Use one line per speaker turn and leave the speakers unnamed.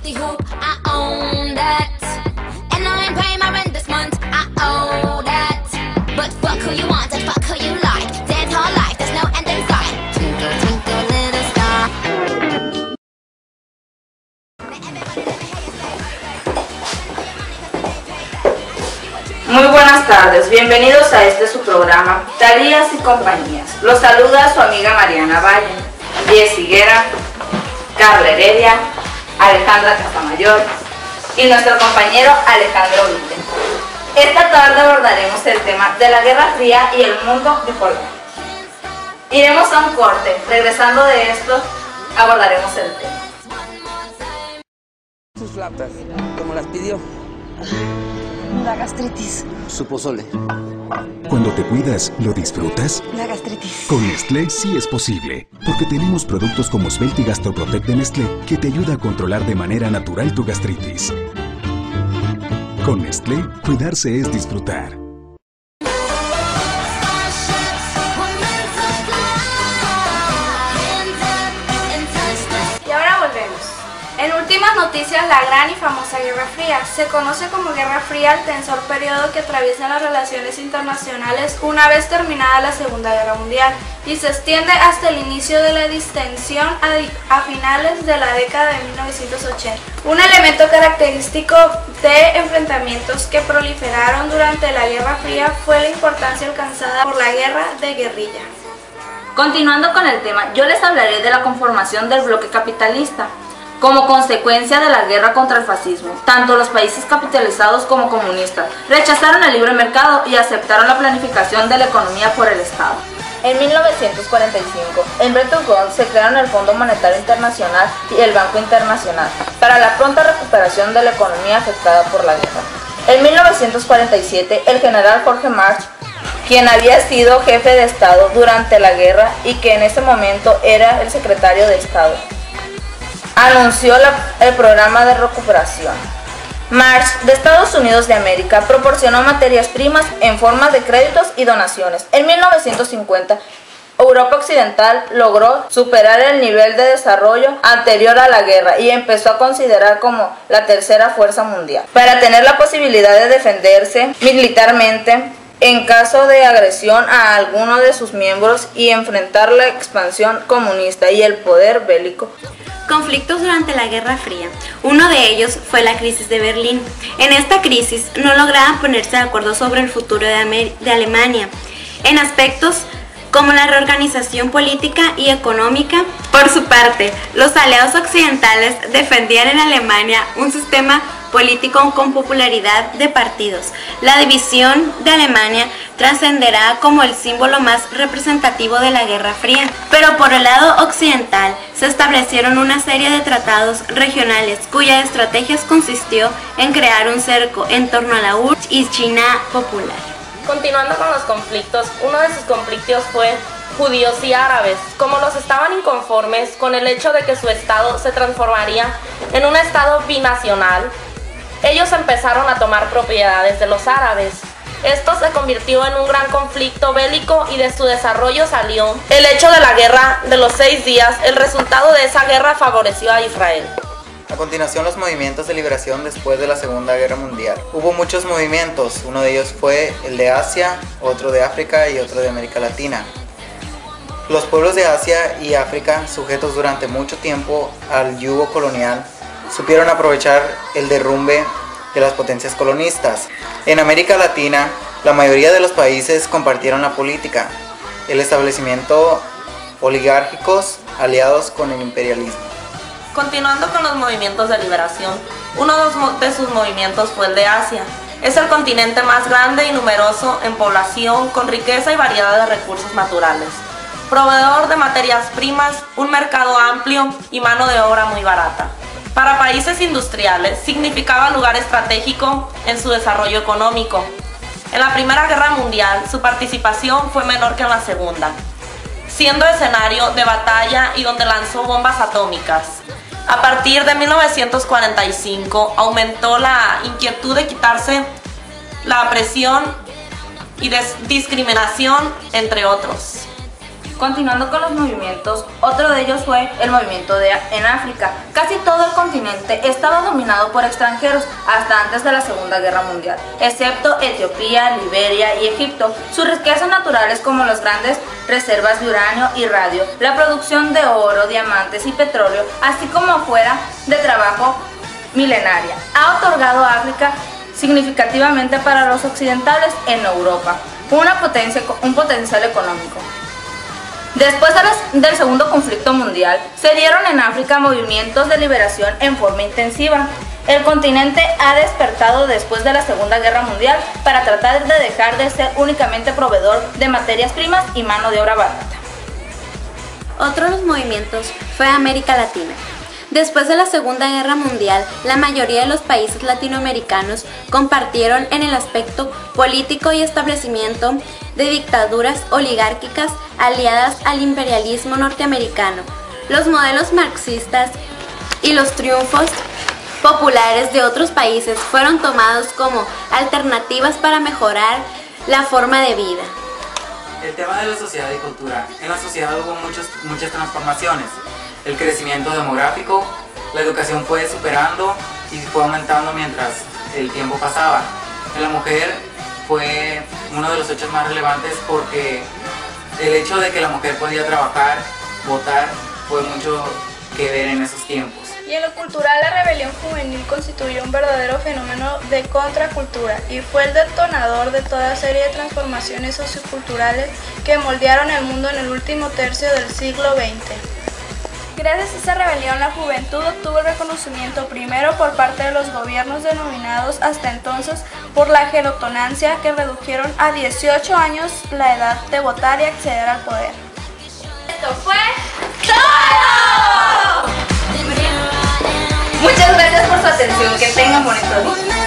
the hoop, I own that. And I ain't paying my rent this month, I owe that. But fuck who you want and fuck who you like. Dance all life, there's no end in sight. Twinkle, twinkle, little star.
Muy buenas tardes, bienvenidos a este su programa, Talías y Compañías. Los saluda su amiga Mariana Valle, Jess Higuera, Carla Heredia, Alejandra Casamayor y nuestro compañero Alejandro Vite. Esta tarde abordaremos el tema de la Guerra Fría y el mundo bipolar. Iremos a un corte, regresando de esto abordaremos el tema.
Sus flautas, como las pidió.
La gastritis.
Su pozole.
Cuando te cuidas, ¿lo disfrutas?
La gastritis.
Con Nestlé sí es posible, porque tenemos productos como Svelte y Gastroprotect de Nestlé que te ayuda a controlar de manera natural tu gastritis. Con Nestlé, cuidarse es disfrutar.
Y ahora volvemos. En últimas noticias, la gran y famosa Guerra Fría. Se conoce como Guerra Fría al tensor periodo que atraviesan las relaciones internacionales una vez terminada la Segunda Guerra Mundial y se extiende hasta el inicio de la distensión a finales de la década de 1980. Un elemento característico de enfrentamientos que proliferaron durante la Guerra Fría fue la importancia alcanzada por la guerra de guerrilla.
Continuando con el tema, yo les hablaré de la conformación del bloque capitalista. Como consecuencia de la guerra contra el fascismo, tanto los países capitalizados como comunistas rechazaron el libre mercado y aceptaron la planificación de la economía por el Estado. En 1945, en Bretton Woods se crearon el Fondo Monetario Internacional y el Banco Internacional para la pronta recuperación de la economía afectada por la guerra. En 1947, el general Jorge March, quien había sido jefe de Estado durante la guerra y que en ese momento era el secretario de Estado, anunció el programa de recuperación. March, de Estados Unidos de América, proporcionó materias primas en forma de créditos y donaciones. En 1950, Europa Occidental logró superar el nivel de desarrollo anterior a la guerra y empezó a considerar como la tercera fuerza mundial, para tener la posibilidad de defenderse militarmente en caso de agresión a alguno de sus miembros y enfrentar la expansión comunista y el poder bélico.
Conflictos durante la Guerra Fría. Uno de ellos fue la crisis de Berlín. En esta crisis no lograban ponerse de acuerdo sobre el futuro de Alemania, en aspectos como la reorganización política y económica. Por su parte, los aliados occidentales defendían en Alemania un sistema político con popularidad de partidos. La división de Alemania trascenderá como el símbolo más representativo de la Guerra Fría. Pero por el lado occidental se establecieron una serie de tratados regionales cuya estrategia consistió en crear un cerco en torno a la URSS y China popular.
Continuando con los conflictos, uno de sus conflictos fue judíos y árabes. Como los estaban inconformes con el hecho de que su estado se transformaría en un estado binacional, ellos empezaron a tomar propiedades de los árabes. Esto se convirtió en un gran conflicto bélico y de su desarrollo salió el hecho de la guerra de los 6 días. El resultado de esa guerra favoreció a Israel.
A continuación, los movimientos de liberación después de la Segunda Guerra Mundial. Hubo muchos movimientos, uno de ellos fue el de Asia, otro de África y otro de América Latina. Los pueblos de Asia y África, sujetos durante mucho tiempo al yugo colonial, supieron aprovechar el derrumbe de las potencias colonistas. En América Latina, la mayoría de los países compartieron la política, el establecimiento oligárquicos aliados con el imperialismo.
Continuando con los movimientos de liberación, uno de sus movimientos fue el de Asia. Es el continente más grande y numeroso en población, con riqueza y variedad de recursos naturales, proveedor de materias primas, un mercado amplio y mano de obra muy barata. Para países industriales significaba lugar estratégico en su desarrollo económico. En la Primera Guerra Mundial su participación fue menor que en la Segunda, siendo escenario de batalla y donde lanzó bombas atómicas. A partir de 1945 aumentó la inquietud de quitarse la presión y discriminación, entre otros.
Continuando con los movimientos, otro de ellos fue el movimiento en África. Casi todo el continente estaba dominado por extranjeros hasta antes de la Segunda Guerra Mundial, excepto Etiopía, Liberia y Egipto. Sus riquezas naturales como las grandes reservas de uranio y radio, la producción de oro, diamantes y petróleo, así como fuera de trabajo milenaria, ha otorgado a África significativamente para los occidentales en Europa un potencial económico. Después del segundo conflicto mundial, se dieron en África movimientos de liberación en forma intensiva. El continente ha despertado después de la Segunda Guerra Mundial para tratar de dejar de ser únicamente proveedor de materias primas y mano de obra barata.
Otro de los movimientos fue América Latina. Después de la Segunda Guerra Mundial, la mayoría de los países latinoamericanos compartieron en el aspecto político y establecimiento de dictaduras oligárquicas aliadas al imperialismo norteamericano. Los modelos marxistas y los triunfos populares de otros países fueron tomados como alternativas para mejorar la forma de vida.
El tema de la sociedad y cultura. En la sociedad hubo muchas transformaciones. El crecimiento demográfico, la educación fue superando y fue aumentando mientras el tiempo pasaba. En la mujer fue uno de los hechos más relevantes porque el hecho de que la mujer podía trabajar, votar, fue mucho que ver en esos tiempos.
Y en lo cultural, la rebelión juvenil constituyó un verdadero fenómeno de contracultura y fue el detonador de toda serie de transformaciones socioculturales que moldearon el mundo en el último tercio del siglo XX. Gracias a esta rebelión, la juventud obtuvo el reconocimiento primero por parte de los gobiernos denominados hasta entonces por la gerotonancia, que redujeron a 18 años la edad de votar y acceder al poder.
Esto fue todo. Muchas gracias por su atención, que tengan bonito día.